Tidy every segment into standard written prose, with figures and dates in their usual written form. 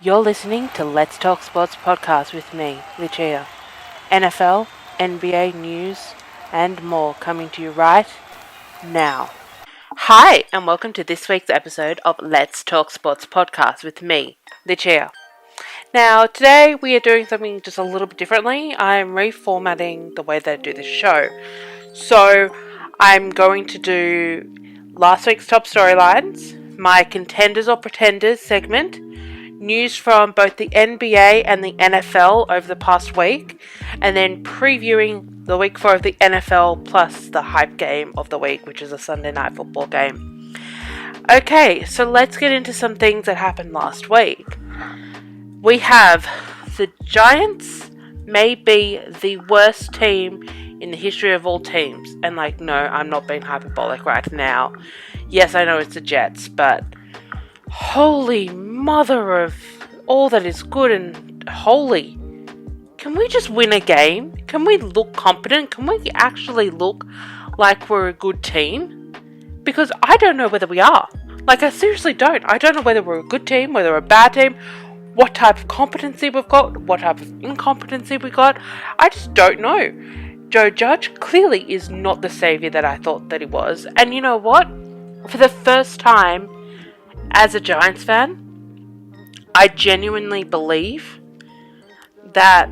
You're listening to Let's Talk Sports podcast with me, Lucia. NFL, NBA news, and more coming to you right now. Hi, and welcome to this week's episode of Let's Talk Sports podcast with me, Lucia. Now, today we are doing something just a little bit differently. I'm reformatting the way that I do the show. So, I'm going to do last week's top storylines, my contenders or pretenders segment, news from both the NBA and the NFL over the past week, and then previewing the week 4 of the NFL plus the hype game of the week, which is a Sunday night football game. Okay, so let's get into some things that happened last week. We have the Giants may be the worst team in the history of all teams. And no, I'm not being hyperbolic right now. Yes, I know it's the Jets, but holy mother of all that is good and holy. Can we just win a game? Can we look competent? Can we actually look like we're a good team? Because I don't know whether we are. I seriously don't. I don't know whether we're a good team, whether we're a bad team, what type of competency we've got, what type of incompetency we got. I just don't know. Joe Judge clearly is not the savior that I thought that he was. And you know what? For the first time, as a Giants fan, I genuinely believe that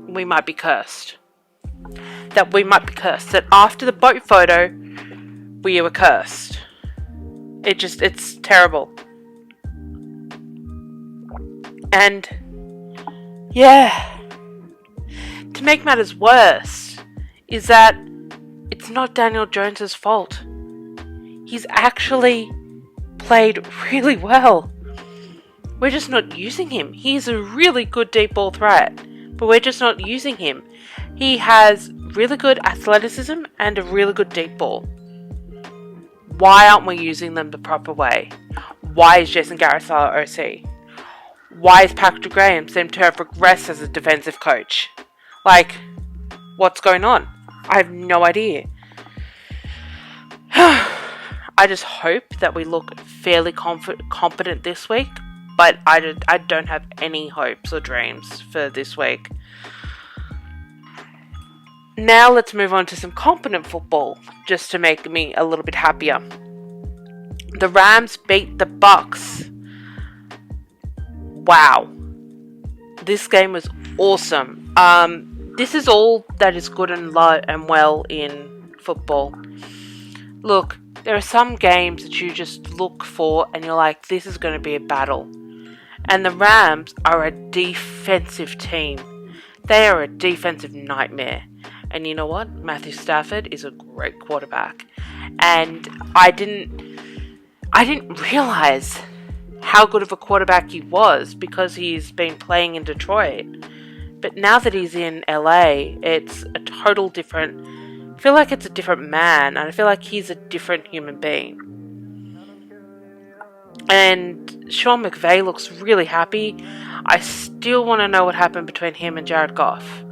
we might be cursed. That after the boat photo, we were cursed. It's terrible. And, yeah, to make matters worse is that it's not Daniel Jones's fault. He's actually played really well. We're just not using him. He's a really good deep ball threat, but we're just not using him. He has really good athleticism and a really good deep ball. Why aren't we using them the proper way? Why is Jason Garrett our OC? Why is Patrick Graham seem to have regressed as a defensive coach? What's going on? I have no idea. I just hope that we look fairly competent this week, but I don't have any hopes or dreams for this week. Now let's move on to some competent football, just to make me a little bit happier. The Rams beat the Bucks. Wow. This game was awesome. This is all that is good and well in football. Look, there are some games that you just look for and you're like, this is going to be a battle. And the Rams are a defensive team. They are a defensive nightmare. And you know what? Matthew Stafford is a great quarterback. And I didn't realize how good of a quarterback he was because he's been playing in Detroit. But now that he's in LA, it's a total different... I feel like it's a different man, and I feel like he's a different human being. And Sean McVay looks really happy. I still want to know what happened between him and Jared Goff.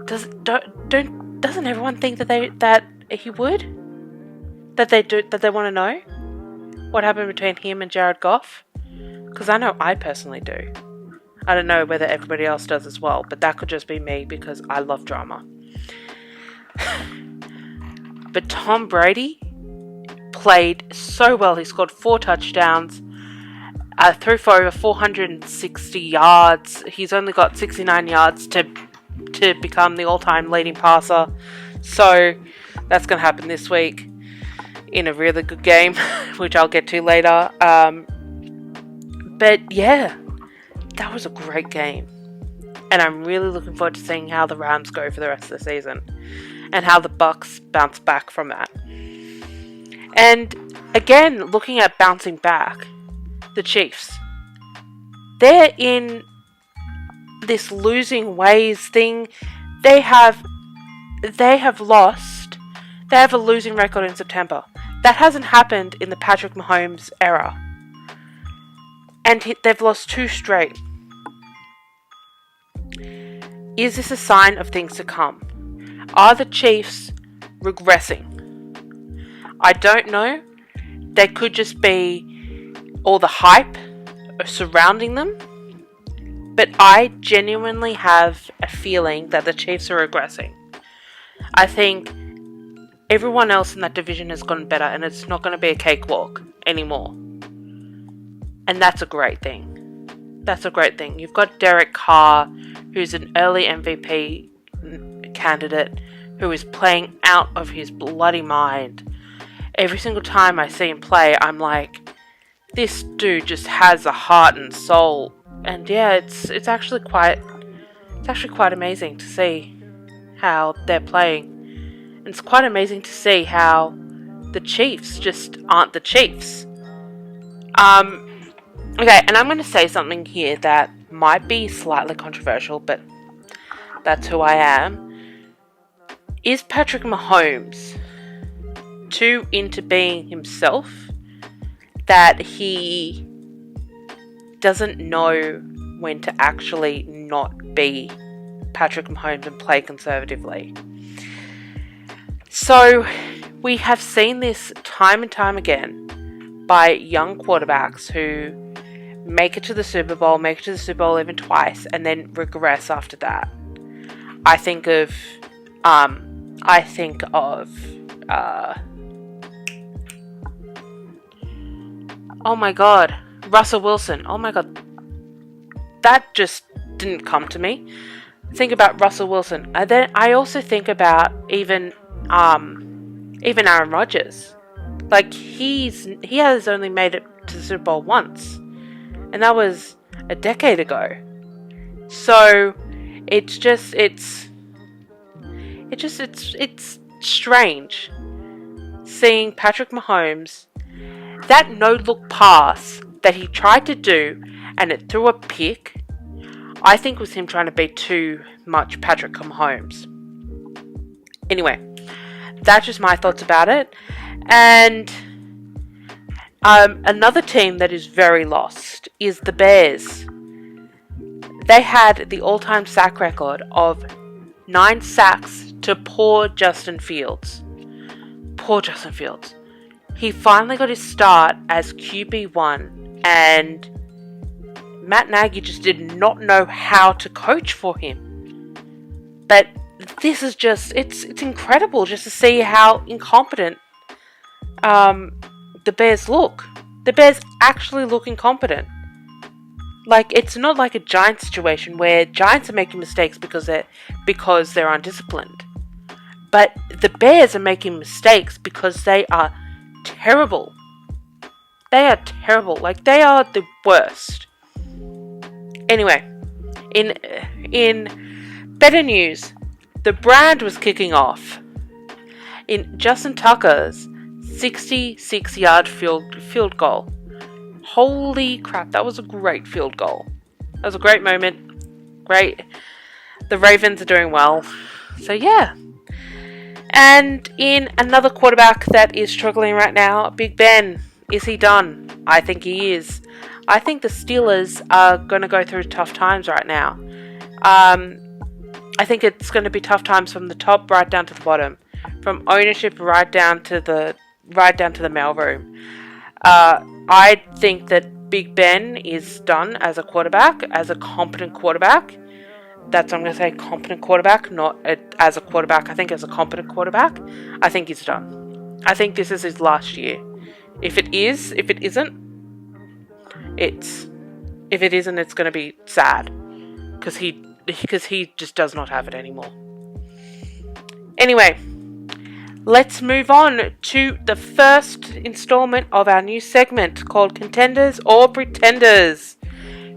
Doesn't everyone think that he would? That they want to know what happened between him and Jared Goff? Because I know I personally do. I don't know whether everybody else does as well, but that could just be me because I love drama. But Tom Brady played so well. He scored 4 touchdowns, threw for over 460 yards. He's only got 69 yards to become the all-time leading passer. So that's going to happen this week in a really good game, which I'll get to later. But yeah, that was a great game. And I'm really looking forward to seeing how the Rams go for the rest of the season. And how the Bucks bounce back from that. And again, looking at bouncing back, the Chiefs. They're in this losing ways thing. They have lost. They have a losing record in September. That hasn't happened in the Patrick Mahomes era. And they've lost 2 straight. Is this a sign of things to come? Are the Chiefs regressing? I don't know. They could just be all the hype surrounding them. But I genuinely have a feeling that the Chiefs are regressing. I think everyone else in that division has gotten better, and it's not going to be a cakewalk anymore. And that's a great thing. That's a great thing. You've got Derek Carr, who's an early MVP candidate, who is playing out of his bloody mind. Every single time I see him play, I'm like, this dude just has a heart and soul. And yeah, it's actually quite amazing to see how they're playing. And it's quite amazing to see how the Chiefs just aren't the Chiefs. Okay, and I'm going to say something here that might be slightly controversial, but that's who I am. Is Patrick Mahomes too into being himself that he doesn't know when to actually not be Patrick Mahomes and play conservatively? So we have seen this time and time again by young quarterbacks who make it to the Super Bowl even twice, and then regress after that. I think of oh my god, Russell Wilson. Oh my god, that just didn't come to me. Think about Russell Wilson. And then I also think about even Aaron Rodgers. Like, he has only made it to the Super Bowl once, and that was a decade ago. So it's strange seeing Patrick Mahomes, that no-look pass that he tried to do and it threw a pick, I think was him trying to be too much Patrick Mahomes. Anyway, that's just my thoughts about it. And another team that is very lost is the Bears. They had the all-time sack record of 9 sacks to poor Justin Fields. Poor Justin Fields. He finally got his start as QB1, and Matt Nagy just did not know how to coach for him. But this is just, it's incredible just to see how incompetent the Bears look. The Bears actually look incompetent. Like, it's not like a Giants situation where Giants are making mistakes because they're undisciplined. But the Bears are making mistakes because they are terrible. They are terrible. Like, they are the worst. Anyway, in better news, the brand was kicking off in Justin Tucker's 66-yard field goal. Holy crap, that was a great field goal. That was a great moment. Great. The Ravens are doing well. So yeah. And in another quarterback that is struggling right now, Big Ben. Is he done? I think he is. I think the Steelers are going to go through tough times right now. I think it's going to be tough times from the top right down to the bottom. From ownership right down to the mailroom. I think that Big Ben is done as a quarterback, as a competent quarterback. I'm going to say competent quarterback, not as a quarterback. I think as a competent quarterback, I think he's done. I think this is his last year. If it isn't, it's going to be sad because he just does not have it anymore. Anyway, let's move on to the first installment of our new segment called Contenders or Pretenders.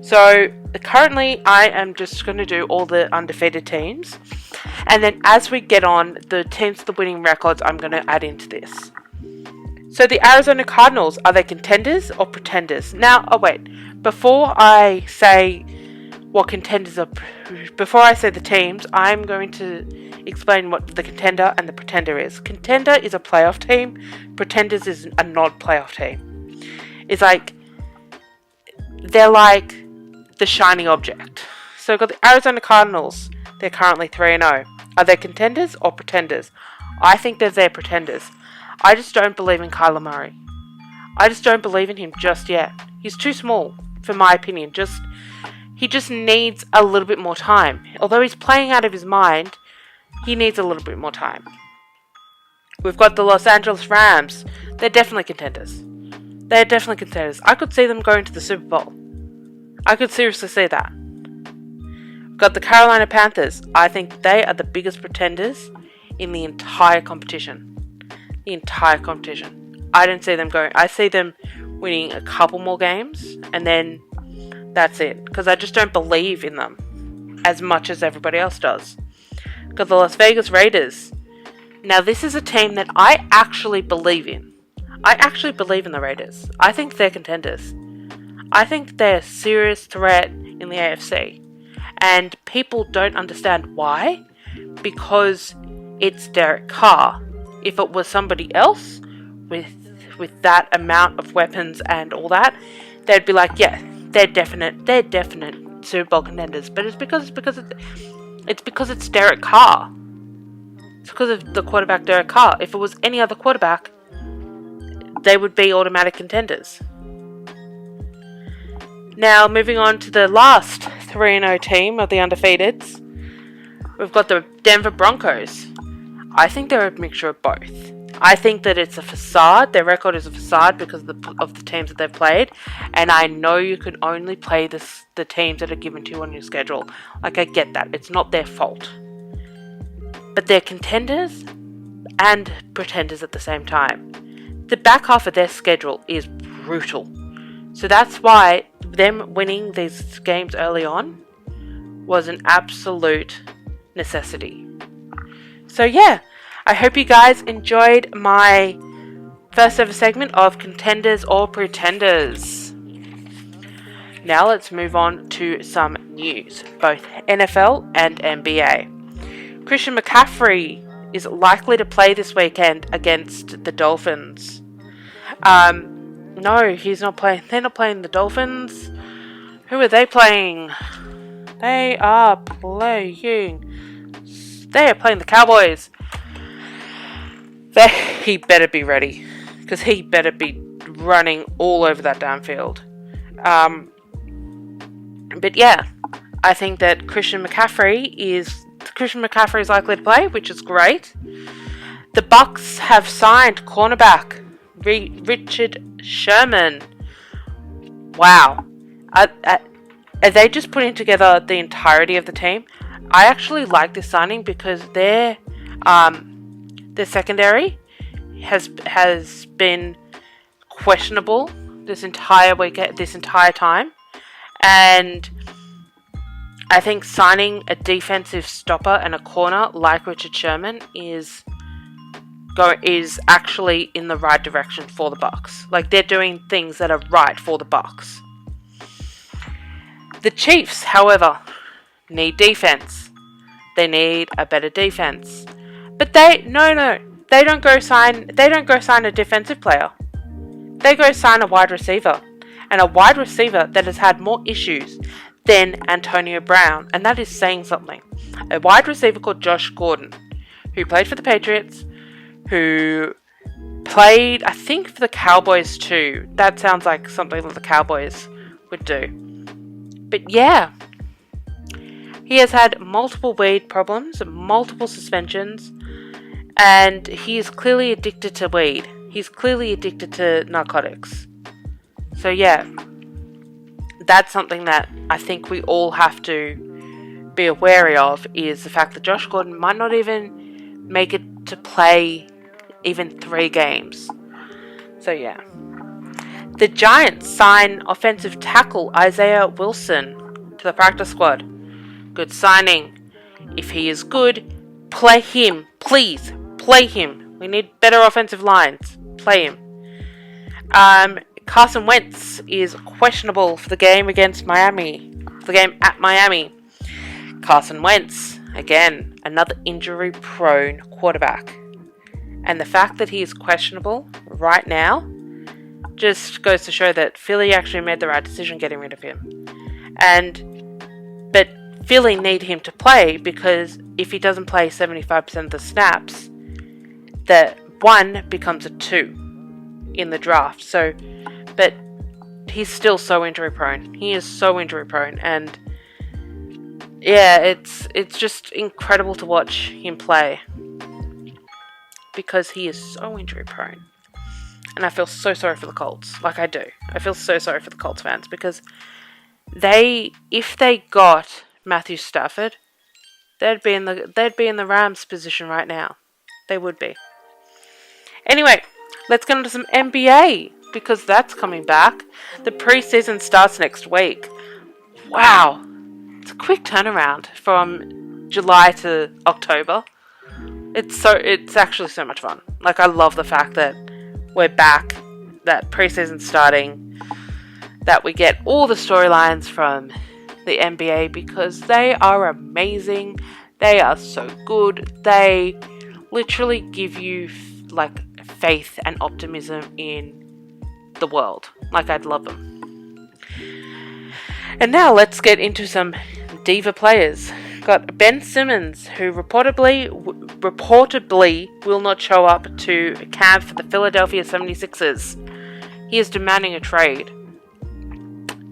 So currently I am just going to do all the undefeated teams, and then as we get on the teams with the winning records, I'm going to add into this. So the Arizona Cardinals, are they contenders or pretenders? Now, before I say what contenders are, before I say the teams, I'm going to explain what the contender and the pretender is. Contender is a playoff team. Pretenders is a non-playoff team. It's like, they're like the shiny object. So we've got the Arizona Cardinals. They're currently 3-0. Are they contenders or pretenders? I think they're pretenders. I just don't believe in Kyler Murray. I just don't believe in him just yet. He's too small. for my opinion. He just needs a little bit more time. Although he's playing out of his mind, he needs a little bit more time. We've got the Los Angeles Rams. They're definitely contenders. I could see them going to the Super Bowl. I could seriously see that. We've got the Carolina Panthers. I think they are the biggest pretenders in the entire competition. I don't see them going. I see them winning a couple more games, and then that's it. Because I just don't believe in them as much as everybody else does. Got the Las Vegas Raiders. Now, this is a team that I actually believe in. I actually believe in the Raiders. I think they're contenders. I think they're a serious threat in the AFC. And people don't understand why. Because it's Derek Carr. If it was somebody else with that amount of weapons and all that, they'd be like, yeah, they're definite Super Bowl contenders. But it's because it's Derek Carr. It's because of the quarterback Derek Carr. If it was any other quarterback, they would be automatic contenders. Now, moving on to the last 3-0 team of the undefeateds, we've got the Denver Broncos. I think they're a mixture of both. I think that it's a facade. Their record is a facade because of the teams that they've played. And I know you can only play the teams that are given to you on your schedule. Like, I get that. It's not their fault. But they're contenders and pretenders at the same time. The back half of their schedule is brutal. So that's why them winning these games early on was an absolute necessity. So yeah, I hope you guys enjoyed my first ever segment of Contenders or Pretenders. Now let's move on to some news, both NFL and NBA. Christian McCaffrey is likely to play this weekend against the Dolphins. No, he's not playing. They're not playing the Dolphins. Who are they playing? They are playing the Cowboys. He better be ready, because he better be running all over that damn field. But yeah, I think that Christian McCaffrey is likely to play, which is great. The Bucs have signed cornerback Richard Sherman. Wow. Are they just putting together the entirety of the team? I actually like this signing because their secondary has been questionable this entire time, and I think signing a defensive stopper and a corner like Richard Sherman is actually in the right direction for the Bucs. Like, they're doing things that are right for the Bucs. The Chiefs, however, need defense. They need a better defense. But they don't go sign a defensive player. They go sign a wide receiver. And a wide receiver that has had more issues than Antonio Brown. And that is saying something. A wide receiver called Josh Gordon, who played for the Patriots, who played, I think, for the Cowboys too. That sounds like something that the Cowboys would do. But yeah, he has had multiple weed problems, multiple suspensions, and he is clearly addicted to weed. He's clearly addicted to narcotics. So yeah, that's something that I think we all have to be wary of, is the fact that Josh Gordon might not even make it to play even 3 games. So yeah. The Giants sign offensive tackle Isaiah Wilson to the practice squad. Good signing. If he is good, play him. Please, play him. We need better offensive lines. Play him. Carson Wentz is questionable for the game against Miami. For the game at Miami. Carson Wentz, again, another injury-prone quarterback. And the fact that he is questionable right now just goes to show that Philly actually made the right decision getting rid of him. But Philly need him to play, because if he doesn't play 75% of the snaps, the 1 becomes a 2 in the draft. So, but he's still so injury prone. He is so injury prone, and yeah, it's just incredible to watch him play because he is so injury prone. And I feel so sorry for the Colts. Like, I do. I feel so sorry for the Colts fans because if they got Matthew Stafford, they'd be in the Rams position right now. They would be. Anyway, let's get on to some NBA because that's coming back. The preseason starts next week. Wow. It's a quick turnaround from July to October. It's actually so much fun. Like, I love the fact that we're back, that preseason's starting, that we get all the storylines from the NBA because they are amazing. They are so good. They literally give you like faith and optimism in the world. Like, I'd love them. And now let's get into some diva players. Got Ben Simmons, who reportedly will not show up to camp for the Philadelphia 76ers. He is demanding a trade.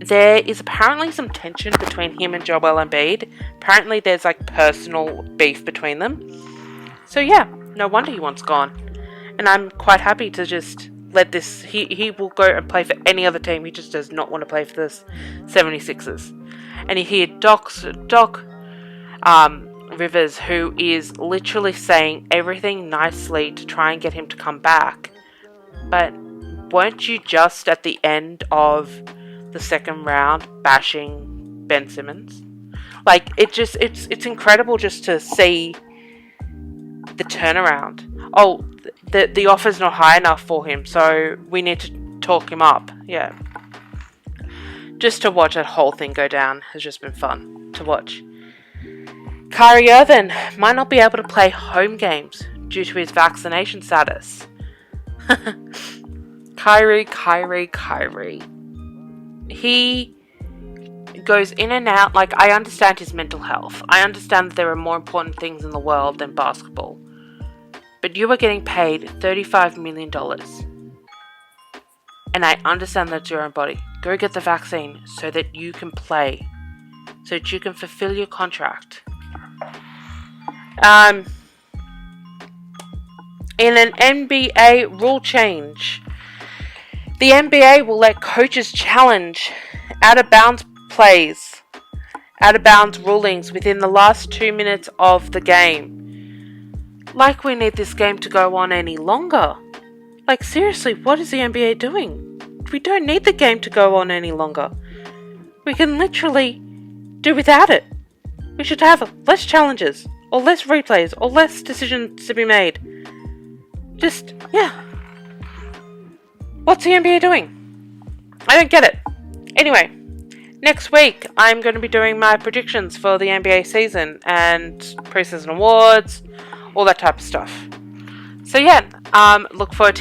There is apparently some tension between him and Joel Embiid. Apparently there's like personal beef between them. So yeah, no wonder he wants gone. And I'm quite happy to just let this... He will go and play for any other team. He just does not want to play for the 76ers. And you hear Doc Rivers, who is literally saying everything nicely to try and get him to come back. But weren't you just at the end of the second round bashing Ben Simmons? Like, it's incredible just to see the turnaround. Oh, the offer's not high enough for him, so we need to talk him up. Yeah. Just to watch that whole thing go down has just been fun to watch. Kyrie Irving might not be able to play home games due to his vaccination status. Kyrie. He goes in and out. Like, I understand his mental health. I understand that there are more important things in the world than basketball. But you are getting paid $35 million. And I understand that's your own body. Go get the vaccine so that you can play. So that you can fulfill your contract. In an NBA rule change, the NBA will let coaches challenge out-of-bounds plays, out-of-bounds rulings within the last 2 minutes of the game. Like, we need this game to go on any longer. Like, seriously, what is the NBA doing? We don't need the game to go on any longer. We can literally do without it. We should have less challenges, or less replays, or less decisions to be made. Just, yeah. What's the NBA doing? I don't get it. Anyway, next week I'm going to be doing my predictions for the NBA season and preseason awards, all that type of stuff. So yeah, look forward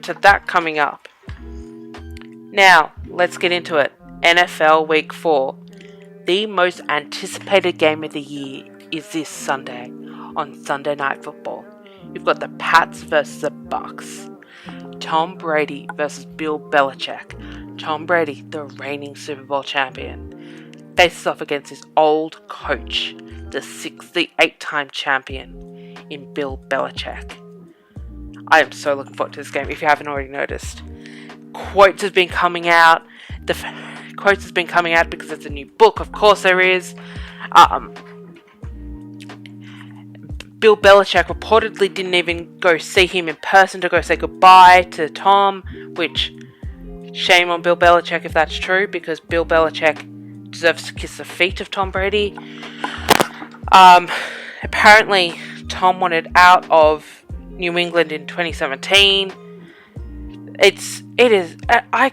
to that coming up. Now, let's get into it. NFL Week 4. The most anticipated game of the year is this Sunday on Sunday Night Football. You've got the Pats versus the Bucks. Tom Brady versus Bill Belichick. Tom Brady, the reigning Super Bowl champion, faces off against his old coach, the 8-time champion in Bill Belichick. I am so looking forward to this game, if you haven't already noticed. Quotes have been coming out. Quotes has been coming out because it's a new book. Of course there is. Bill Belichick reportedly didn't even go see him in person to go say goodbye to Tom, which, shame on Bill Belichick if that's true, because Bill Belichick deserves to kiss the feet of Tom Brady. Apparently Tom wanted out of New England in 2017. I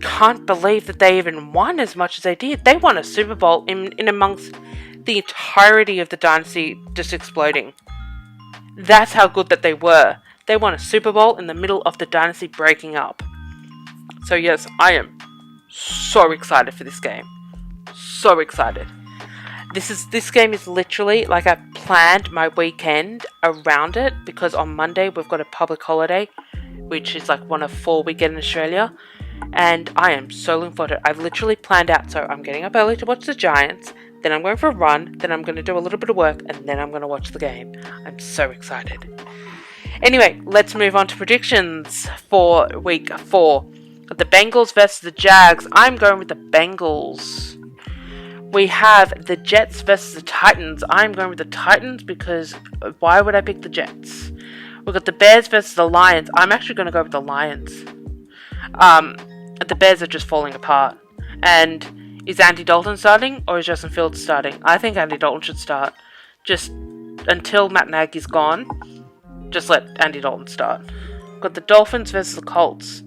can't believe that they even won as much as they did. They won a Super Bowl in amongst the entirety of the dynasty just exploding. That's how good that they were. They won a Super Bowl in the middle of the dynasty breaking up. So yes, I am so excited for this game. So excited. This game is literally, like, I've planned my weekend around it, because on Monday we've got a public holiday, which is like one of 4 we get in Australia. And I am so looking forward to it. I've literally planned out. So I'm getting up early to watch the Giants. Then I'm going for a run. Then I'm going to do a little bit of work. And then I'm going to watch the game. I'm so excited. Anyway, let's move on to predictions for week 4. The Bengals versus the Jags. I'm going with the Bengals. We have the Jets versus the Titans. I'm going with the Titans because why would I pick the Jets? We've got the Bears versus the Lions. I'm actually going to go with the Lions. The Bears are just falling apart. And is Andy Dalton starting or is Justin Fields starting? I think Andy Dalton should start. Just until Matt Nagy's gone, just let Andy Dalton start. We've got the Dolphins versus the Colts.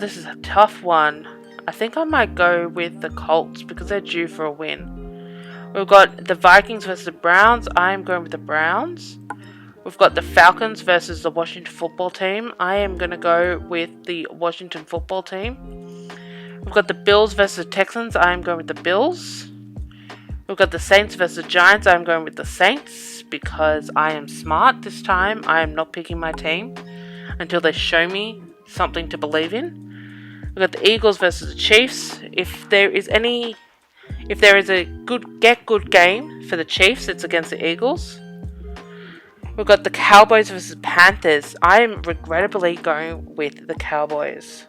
This is a tough one. I think I might go with the Colts because they're due for a win. We've got the Vikings versus the Browns. I'm going with the Browns. We've got the Falcons versus the Washington football team. I am going to go with the Washington football team. We've got the Bills versus the Texans. I am going with the Bills. We've got the Saints versus the Giants. I am going with the Saints because I am smart this time. I am not picking my team until they show me something to believe in. We've got the Eagles versus the Chiefs. If there is a good game for the Chiefs, it's against the Eagles. We've got the Cowboys versus Panthers. I am regrettably going with the Cowboys.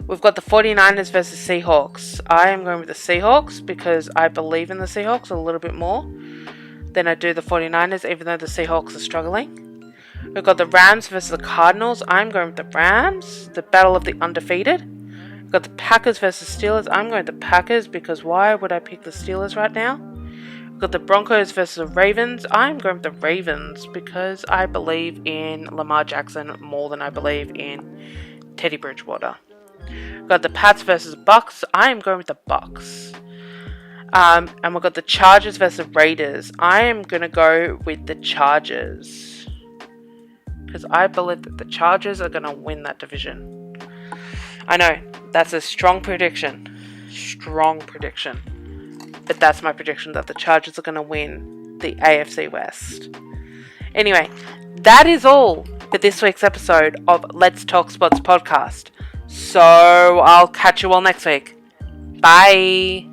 We've got the 49ers versus Seahawks. I am going with the Seahawks because I believe in the Seahawks a little bit more than I do the 49ers, even though the Seahawks are struggling. We've got the Rams versus the Cardinals. I'm going with the Rams. The battle of the undefeated. We've got the Packers versus Steelers. I'm going with the Packers because why would I pick the Steelers right now? We've got the Broncos versus the Ravens. I'm going with the Ravens because I believe in Lamar Jackson more than I believe in Teddy Bridgewater. We've got the Pats versus Bucks. I am going with the Bucks. And we've got the Chargers versus Raiders. I am going to go with the Chargers because I believe that the Chargers are going to win that division. I know, that's a strong prediction. But that's my prediction, that the Chargers are going to win the AFC West. Anyway, that is all for this week's episode of Let's Talk Sports podcast. So I'll catch you all next week. Bye.